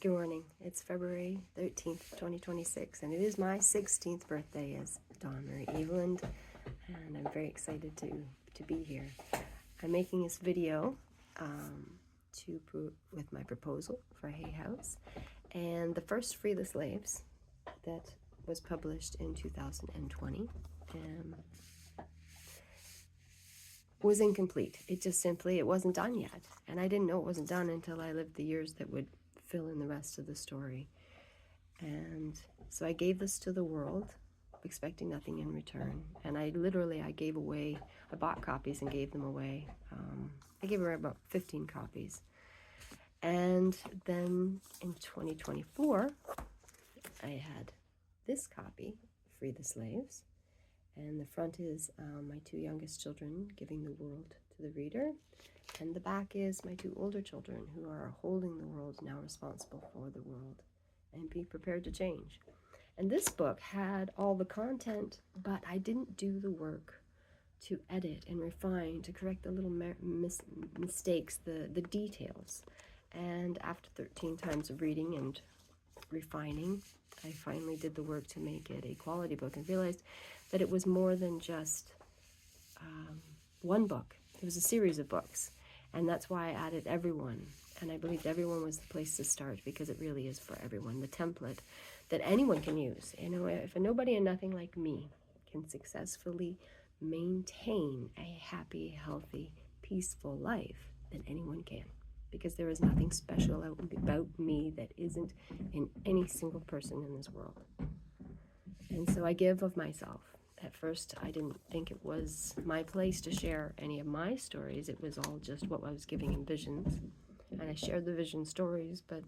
Good morning. It's February 13th, 2026, and it is my 16th birthday as Dawn Marie Eveland, and I'm very excited to be here. I'm making this video with my proposal for Hay House, and the first Free the Slaves that was published in 2020 was incomplete. It wasn't done yet, and I didn't know it wasn't done until I lived the years that would fill in the rest of the story. And so I gave this to the world, expecting nothing in return. And I bought copies and gave them away. I gave away about 15 copies. And then in 2024, I had this copy, Free the Slaves. And the front is my two youngest children giving the world to the reader. And the back is my two older children who are holding the world, now responsible for the world, and be prepared to change. And this book had all the content, but I didn't do the work to edit and refine, to correct the little mistakes, the details. And after 13 times of reading and refining, I finally did the work to make it a quality book and realized that it was more than just one book. It was a series of books. And that's why I added everyone. And I believed everyone was the place to start, because it really is for everyone. The template that anyone can use. You know, if nobody and nothing like me can successfully maintain a happy, healthy, peaceful life, then anyone can. Because there is nothing special about me that isn't in any single person in this world. And so I give of myself. At first, I didn't think it was my place to share any of my stories. It was all just what I was giving in visions. And I shared the vision stories, but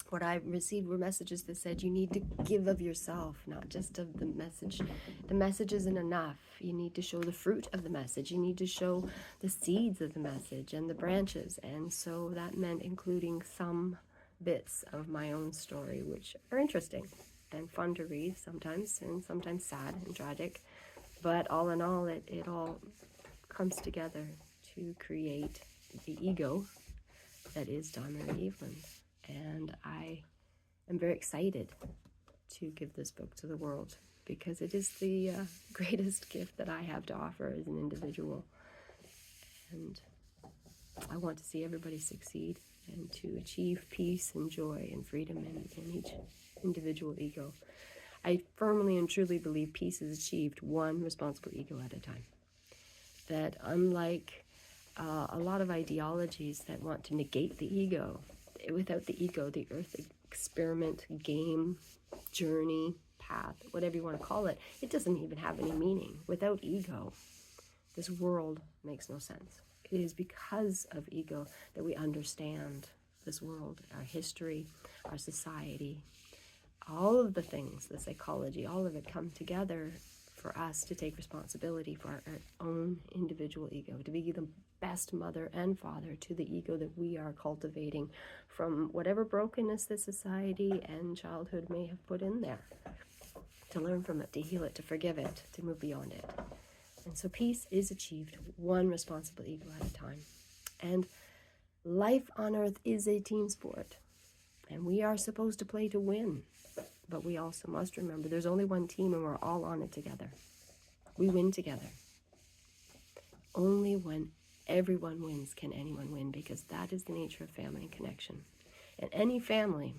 what I received were messages that said you need to give of yourself, not just of the message. The message isn't enough. You need to show the fruit of the message. You need to show the seeds of the message and the branches. And so that meant including some bits of my own story, which are interesting and fun to read sometimes, and sometimes sad and tragic. But all in all, it all comes together to create the ego that is Dawn Marie Eveland. And I am very excited to give this book to the world, because it is the greatest gift that I have to offer as an individual. And I want to see everybody succeed and to achieve peace and joy and freedom in each individual ego. I firmly and truly believe peace is achieved one responsible ego at a time. That unlike a lot of ideologies that want to negate the ego, without the ego, the earth experiment, game, journey, path, whatever you want to call it, it doesn't even have any meaning. Without ego, this world makes no sense. It is because of ego that we understand this world, our history, our society, all of the things, the psychology, all of it come together for us to take responsibility for our own individual ego, to be the best mother and father to the ego that we are cultivating from whatever brokenness that society and childhood may have put in there, to learn from it, to heal it, to forgive it, to move beyond it. And so peace is achieved one responsible ego at a time. And life on earth is a team sport, and we are supposed to play to win. But we also must remember there's only one team, and we're all on it together. We win together. Only when everyone wins can anyone win, because that is the nature of family and connection. And any family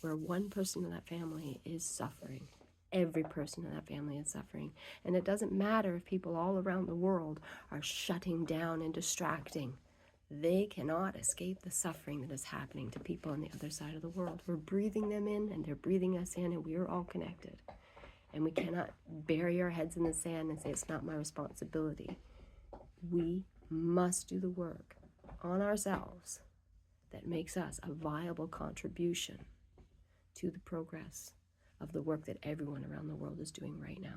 where one person in that family is suffering, every person in that family is suffering. And it doesn't matter if people all around the world are shutting down and distracting. They cannot escape the suffering that is happening to people on the other side of the world. We're breathing them in, and they're breathing us in, and we are all connected. And we cannot bury our heads in the sand and say it's not my responsibility. We must do the work on ourselves that makes us a viable contribution to the progress of the work that everyone around the world is doing right now.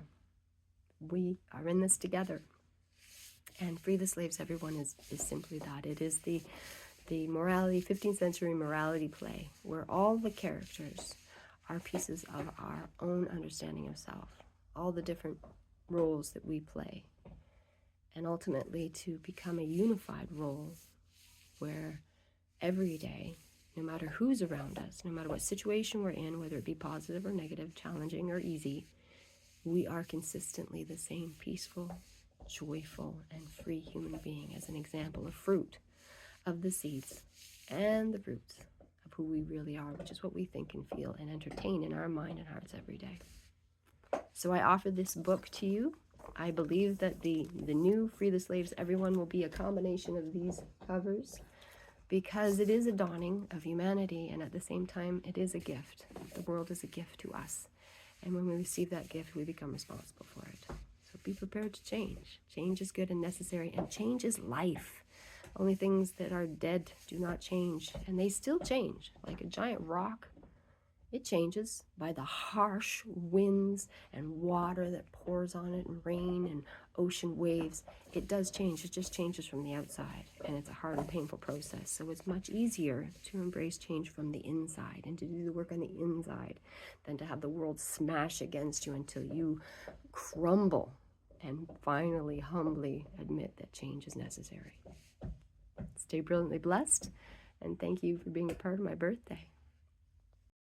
We are in this together. And Free the Slaves, everyone, is simply that. It is the morality, 15th century morality play, where all the characters are pieces of our own understanding of self, all the different roles that we play, and ultimately to become a unified role where every day no matter who's around us, no matter what situation we're in, whether it be positive or negative, challenging or easy, we are consistently the same peaceful, joyful, and free human being, as an example of fruit of the seeds and the roots of who we really are, which is what we think and feel and entertain in our mind and hearts every day. So I offer this book to you. I believe that the new Free the Slaves Everyone will be a combination of these covers, because it is a dawning of humanity, and at the same time it is a gift. The world is a gift to us, and when we receive that gift, we become responsible for it. So be prepared to change. Change is good and necessary, and change is life. Only things that are dead do not change, and they still change. Like a giant rock, it changes by the harsh winds and water that pours on it, and rain and ocean waves. It does change. It just changes from the outside, and it's a hard and painful process. So it's much easier to embrace change from the inside and to do the work on the inside than to have the world smash against you until you crumble and finally humbly admit that change is necessary. Stay brilliantly blessed, and thank you for being a part of my birthday.